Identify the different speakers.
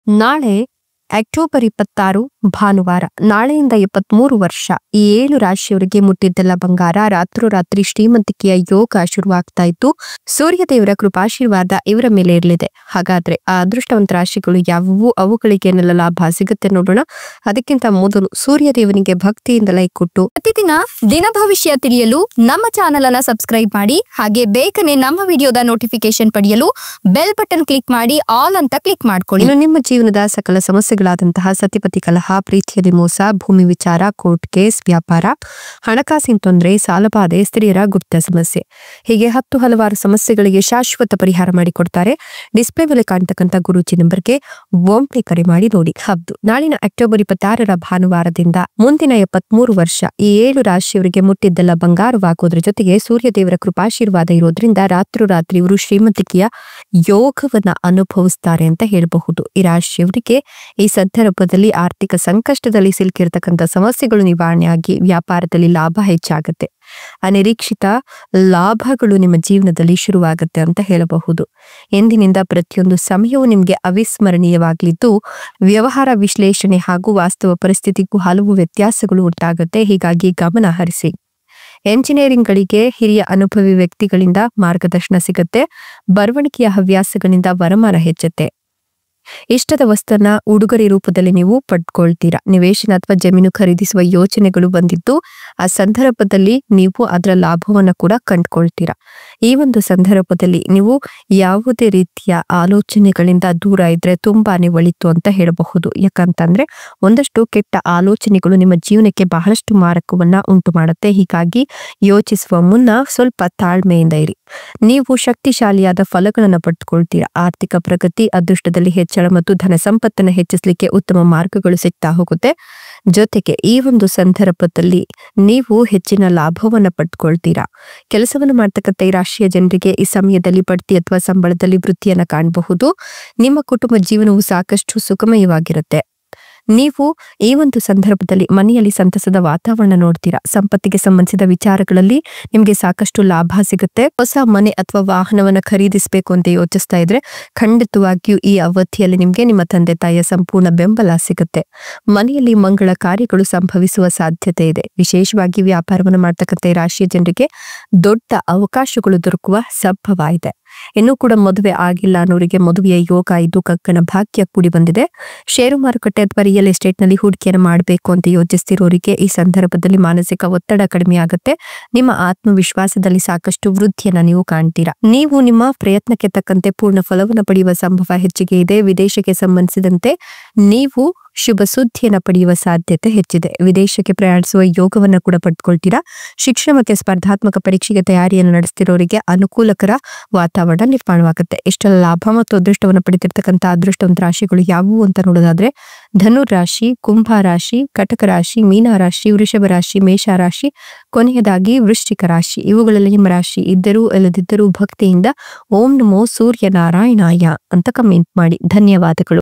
Speaker 1: ನಾಳೆ ಅಕ್ಟೋಬರ್ 26 ಭಾನುವಾರ. ನಾಳೆಯಿಂದ 23 ವರ್ಷ ಈ 7 ರಾಶಿಯವರಿಗೆ ಮುಟ್ಟಿದ್ದೆಲ್ಲ ಬಂಗಾರ ರಾತ್ರೋರಾತ್ರಿ ಶ್ರೀಮಂತಿಕೆಯ ಯೋಗ ಶುರುವಾಗ್ತಾ ಇತ್ತು. ಸೂರ್ಯದೇವರ ಕೃಪಾಶೀರ್ವಾದ ಇವರ ಮೇಲೆ ಇರಲಿದೆ. ಹಾಗಾದ್ರೆ ಆ ಅದೃಷ್ಟವಂತ ರಾಶಿಗಳು ಯಾವುವು, ಅವುಗಳಿಗೆ ಏನೆಲ್ಲ ಲಾಭ ಸಿಗುತ್ತೆ ನೋಡೋಣ. ಅದಕ್ಕಿಂತ ಮೊದಲು ಸೂರ್ಯದೇವನಿಗೆ ಭಕ್ತಿಯಿಂದ ಲೈಕ್ ಕೊಟ್ಟು
Speaker 2: ಪ್ರತಿದಿನ ದಿನ ಭವಿಷ್ಯ ತಿಳಿಯಲು ನಮ್ಮ ಚಾನೆಲ್ ಅನ್ನ ಸಬ್ಸ್ಕ್ರೈಬ್ ಮಾಡಿ. ಹಾಗೆ ಬೇಗನೆ ನಮ್ಮ ವಿಡಿಯೋದ ನೋಟಿಫಿಕೇಶನ್ ಪಡೆಯಲು ಬೆಲ್ ಬಟನ್ ಕ್ಲಿಕ್ ಮಾಡಿ ಆಲ್ ಅಂತ ಕ್ಲಿಕ್ ಮಾಡ್ಕೊಳ್ಳಿ.
Speaker 1: ಇನ್ನು ನಿಮ್ಮ ಜೀವನದ ಸಕಲ ಸಮಸ್ಯೆಗಳಾದಂತಹ ಸತಿಪತಿ ಕಲಹ, ಪ್ರೀತಿಯಲ್ಲಿ ಮೋಸ, ಭೂಮಿ ವಿಚಾರ, ಕೋರ್ಟ್ ಕೇಸ್, ವ್ಯಾಪಾರ, ಹಣಕಾಸಿನ ತೊಂದರೆ, ಸಾಲಬಾಧೆ, ಸ್ತ್ರೀಯರ ಗುಪ್ತ ಸಮಸ್ಯೆ, ಹೀಗೆ 10 ಹಲವಾರು ಸಮಸ್ಯೆಗಳಿಗೆ ಶಾಶ್ವತ ಪರಿಹಾರ ಮಾಡಿಕೊಡ್ತಾರೆ. ಡಿಸ್ಪ್ಲೇ ಮೇಲೆ ಕಾಣ್ತಕ್ಕಂಥ ಗುರೂಜಿ ನಂಬರ್ಗೆ ಒಮ್ಮೆ ಕರೆ ಮಾಡಿ ನೋಡಿ. ಹೌದು, ನಾಳಿನ ಅಕ್ಟೋಬರ್ 26 ಭಾನುವಾರದಿಂದ ಮುಂದಿನ 73 ವರ್ಷ ಈ 7 ರಾಶಿಯವರಿಗೆ ಮುಟ್ಟಿದ್ದೆಲ್ಲ ಬಂಗಾರವಾಗೋದ್ರ ಜೊತೆಗೆ ಸೂರ್ಯದೇವರ ಕೃಪಾಶೀರ್ವಾದ ಇರೋದ್ರಿಂದ ರಾತ್ರೋರಾತ್ರಿ ಇವರು ಶ್ರೀಮಂತಿಕೆಯ ಯೋಗವನ್ನ ಅನುಭವಿಸ್ತಾರೆ ಅಂತ ಹೇಳಬಹುದು. ಈ ರಾಶಿಯವರಿಗೆ ಈ ಸಂದರ್ಭದಲ್ಲಿ ಆರ್ಥಿಕ ಸಂಕಷ್ಟದಲ್ಲಿ ಸಿಲುಕಿರ್ತಕ್ಕಂಥ ಸಮಸ್ಯೆಗಳು ನಿವಾರಣೆ ಆಗಿ ವ್ಯಾಪಾರದಲ್ಲಿ ಲಾಭ ಹೆಚ್ಚಾಗುತ್ತೆ. ಅನಿರೀಕ್ಷಿತ ಲಾಭಗಳು ನಿಮ್ಮ ಜೀವನದಲ್ಲಿ ಶುರುವಾಗುತ್ತೆ ಅಂತ ಹೇಳಬಹುದು. ಎಂದಿನಿಂದ ಪ್ರತಿಯೊಂದು ಸಮಯವೂ ನಿಮಗೆ ಅವಿಸ್ಮರಣೀಯವಾಗಲಿದ್ದು ವ್ಯವಹಾರ ವಿಶ್ಲೇಷಣೆ ಹಾಗೂ ವಾಸ್ತವ ಪರಿಸ್ಥಿತಿಗೂ ಹಲವು ವ್ಯತ್ಯಾಸಗಳು ಉಂಟಾಗುತ್ತೆ. ಹೀಗಾಗಿ ಗಮನ ಹರಿಸಿ. ಎಂಜಿನಿಯರಿಂಗ್ಗಳಿಗೆ ಹಿರಿಯ ಅನುಭವಿ ವ್ಯಕ್ತಿಗಳಿಂದ ಮಾರ್ಗದರ್ಶನ ಸಿಗುತ್ತೆ. ಬರವಣಿಗೆಯ ಹವ್ಯಾಸಗಳಿಂದ ವರಮಾನ ಹೆಚ್ಚುತ್ತೆ. ಇಷ್ಟದ ವಸ್ತುವನ್ನ ಉಡುಗೊರೆ ರೂಪದಲ್ಲಿ ನೀವು ಪಡ್ಕೊಳ್ತೀರಾ. ನಿವೇಶನ ಅಥವಾ ಜಮೀನು ಖರೀದಿಸುವ ಯೋಚನೆಗಳು ಬಂದಿದ್ದು ಆ ಸಂದರ್ಭದಲ್ಲಿ ನೀವು ಅದರ ಲಾಭವನ್ನ ಕೂಡ ಕಂಡುಕೊಳ್ತೀರಾ. ಈ ಒಂದು ಸಂದರ್ಭದಲ್ಲಿ ನೀವು ಯಾವುದೇ ರೀತಿಯ ಆಲೋಚನೆಗಳಿಂದ ದೂರ ಇದ್ರೆ ತುಂಬಾನೇ ಒಳಿತು ಅಂತ ಹೇಳಬಹುದು. ಯಾಕಂತಂದ್ರೆ ಒಂದಷ್ಟು ಕೆಟ್ಟ ಆಲೋಚನೆಗಳು ನಿಮ್ಮ ಜೀವನಕ್ಕೆ ಬಹಳಷ್ಟು ಮಾರಕವನ್ನ ಉಂಟು ಮಾಡುತ್ತೆ. ಹೀಗಾಗಿ ಯೋಚಿಸುವ ಮುನ್ನ ಸ್ವಲ್ಪ ತಾಳ್ಮೆಯಿಂದ ಇರಿ. ನೀವು ಶಕ್ತಿಶಾಲಿಯಾದ ಫಲಗಳನ್ನ ಪಡ್ಕೊಳ್ತೀರಾ. ಆರ್ಥಿಕ ಪ್ರಗತಿ, ಅದೃಷ್ಟದಲ್ಲಿ ಹೆಚ್ಚಳ ಮತ್ತು ಧನ ಸಂಪತ್ತನ್ನು ಹೆಚ್ಚಿಸಲಿಕ್ಕೆ ಉತ್ತಮ ಮಾರ್ಗಗಳು ಸಿಗ್ತಾ ಹೋಗುತ್ತೆ. ಜೊತೆಗೆ ಈ ಒಂದು ಸಂದರ್ಭದಲ್ಲಿ ನೀವು ಹೆಚ್ಚಿನ ಲಾಭವನ್ನ ಪಡ್ಕೊಳ್ತೀರಾ. ಕೆಲಸವನ್ನು ಮಾಡ್ತಕ್ಕಂಥ ಈ ರಾಶಿಯ ಜನರಿಗೆ ಈ ಸಮಯದಲ್ಲಿ ಬಡ್ತಿ ಅಥವಾ ಸಂಬಳದಲ್ಲಿ ವೃದ್ಧಿಯನ್ನ ಕಾಣಬಹುದು. ನಿಮ್ಮ ಕುಟುಂಬ ಜೀವನವು ಸಾಕಷ್ಟು ಸುಖಮಯವಾಗಿರುತ್ತೆ. ನೀವು ಈ ಒಂದು ಸಂದರ್ಭದಲ್ಲಿ ಮನೆಯಲ್ಲಿ ಸಂತಸದ ವಾತಾವರಣ ನೋಡ್ತೀರಾ. ಸಂಪತ್ತಿಗೆ ಸಂಬಂಧಿಸಿದ ವಿಚಾರಗಳಲ್ಲಿ ನಿಮ್ಗೆ ಸಾಕಷ್ಟು ಲಾಭ ಸಿಗುತ್ತೆ. ಹೊಸ ಮನೆ ಅಥವಾ ವಾಹನವನ್ನ ಖರೀದಿಸಬೇಕು ಅಂತ ಯೋಚಿಸ್ತಾ ಇದ್ರೆ ಖಂಡಿತವಾಗಿಯೂ ಈ ಅವಧಿಯಲ್ಲಿ ನಿಮ್ಗೆ ನಿಮ್ಮ ತಂದೆ ತಾಯಿಯ ಸಂಪೂರ್ಣ ಬೆಂಬಲ ಸಿಗುತ್ತೆ. ಮನೆಯಲ್ಲಿ ಮಂಗಳ ಕಾರ್ಯಗಳು ಸಂಭವಿಸುವ ಸಾಧ್ಯತೆ ಇದೆ. ವಿಶೇಷವಾಗಿ ವ್ಯಾಪಾರವನ್ನು ಮಾಡ್ತಕ್ಕಂಥ ಈ ರಾಶಿಯ ಜನರಿಗೆ ದೊಡ್ಡ ಅವಕಾಶಗಳು ದೊರಕುವ ಸಂಭವ ಇದೆ. ಇನ್ನೂ ಕೂಡ ಮದುವೆ ಆಗಿಲ್ಲ ಅನ್ನೋರಿಗೆ ಮದುವೆಯ ಯೋಗ ಇದು, ಕಕ್ಕನ ಭಾಗ್ಯ ಕೂಡಿ ಬಂದಿದೆ. ಷೇರು ಮಾರುಕಟ್ಟೆ ಅಥವಾ ರಿಯಲ್ ಎಸ್ಟೇಟ್ ನಲ್ಲಿ ಹೂಡಿಕೆಯನ್ನು ಮಾಡಬೇಕು ಅಂತ ಯೋಚಿಸ್ತಿರೋರಿಗೆ ಈ ಸಂದರ್ಭದಲ್ಲಿ ಮಾನಸಿಕ ಒತ್ತಡ ಕಡಿಮೆ ಆಗುತ್ತೆ. ನಿಮ್ಮ ಆತ್ಮವಿಶ್ವಾಸದಲ್ಲಿ ಸಾಕಷ್ಟು ವೃದ್ಧಿಯನ್ನ ನೀವು ಕಾಣ್ತೀರಾ. ನೀವು ನಿಮ್ಮ ಪ್ರಯತ್ನಕ್ಕೆ ತಕ್ಕಂತೆ ಪೂರ್ಣ ಫಲವನ್ನು ಪಡೆಯುವ ಸಂಭವ ಹೆಚ್ಚಿಗೆ ಇದೆ. ವಿದೇಶಕ್ಕೆ ಸಂಬಂಧಿಸಿದಂತೆ ನೀವು ಶುಭ ಸುದ್ದಿಯನ್ನು ಪಡೆಯುವ ಸಾಧ್ಯತೆ ಹೆಚ್ಚಿದೆ. ವಿದೇಶಕ್ಕೆ ಪ್ರಯಾಣಿಸುವ ಯೋಗವನ್ನ ಕೂಡ ಪಡ್ಕೊಳ್ತೀರಾ. ಶಿಕ್ಷಣ ಮತ್ತು ಸ್ಪರ್ಧಾತ್ಮಕ ಪರೀಕ್ಷೆಗೆ ತಯಾರಿಯನ್ನು ನಡೆಸ್ತಿರೋರಿಗೆ ಅನುಕೂಲಕರ ವಾತಾವರಣ ನಿರ್ಮಾಣವಾಗುತ್ತೆ. ಇಷ್ಟೆಲ್ಲ ಲಾಭ ಮತ್ತು ಅದೃಷ್ಟವನ್ನು ಪಡೆದಿರ್ತಕ್ಕಂಥ ಅದೃಷ್ಟವಂತ ರಾಶಿಗಳು ಯಾವುವು ಅಂತ ನೋಡೋದಾದ್ರೆ ಧನುರ್ ರಾಶಿ, ಕುಂಭ ರಾಶಿ, ಕಟಕ ರಾಶಿ, ಮೀನ ರಾಶಿ, ವೃಷಭ ರಾಶಿ, ಮೇಷ ರಾಶಿ, ಕೊನೆಯದಾಗಿ ವೃಶ್ಚಿಕ ರಾಶಿ. ಇವುಗಳಲ್ಲಿ ನಿಮ್ಮ ರಾಶಿ ಇದ್ದರೂ ಇಲ್ಲದಿದ್ದರೂ ಭಕ್ತಿಯಿಂದ ಓಂ ನಮೋ ಸೂರ್ಯ ನಾರಾಯಣಾಯ ಅಂತ ಕಮೆಂಟ್ ಮಾಡಿ. ಧನ್ಯವಾದಗಳು.